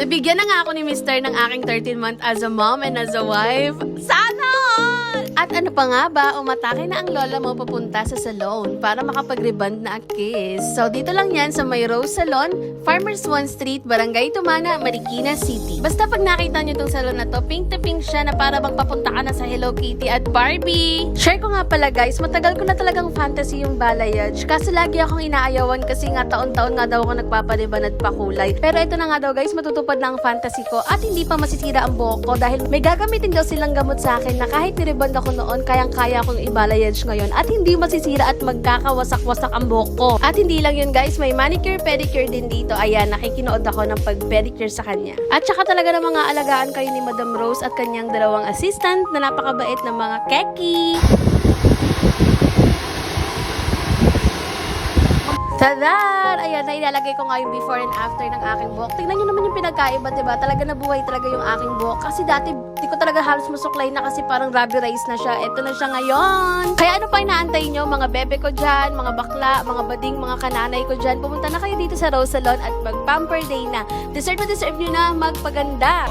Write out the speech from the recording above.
Nabigyan na nga ako ni Mr. ng aking 13-month as a mom and as a wife. Sana all! At ano pa nga ba, umatake na ang lola mo papunta sa salon para makapag-reband na a kiss. So dito lang yan sa May Rose Salon, Farmers 1 Street, Barangay Tumana, Marikina City. Basta pag nakita nyo tong salon na to, pink na pink siya na para bang papunta ka na sa Hello Kitty at Barbie. Share ko nga pala guys, matagal ko na talagang fantasy yung balayage. Kaso lagi akong inaayawan kasi nga taon-taon nga daw ako nagpapariban at pakulay. Pero ito na nga daw guys, matutupad na ang fantasy ko at hindi pa masisira ang buhok ko dahil may gagamitin daw silang gamot sa akin na kahit niriband ako noon, kayang-kaya akong ibalayage ngayon at hindi masisira at magkakawasak-wasak ang buhok ko. At hindi lang yun guys, may manicure, pedicure din dito. Ayan, nakikinood ako ng pag-pedicure sa kanya. At saka talaga ng mga alagaan kayo ni Madam Rose at kanyang dalawang assistant na napakabait ng mga keki. Tadaan! Ayan, na ilalagay ko nga yung before and after ng aking buhok. Tingnan nyo naman yung pinagkaiba, diba? Talaga nabuhay talaga yung aking buhok. Kasi dati, di ko talaga halos masuklay na kasi parang rubby rice na siya. Ito na siya ngayon. Kaya ano pa inaantay nyo, mga bebe ko dyan, mga bakla, mga bading, mga kananay ko dyan. Pumunta na kayo dito sa Rose Salon at mag-pamper day na. Deserve nyo na magpaganda.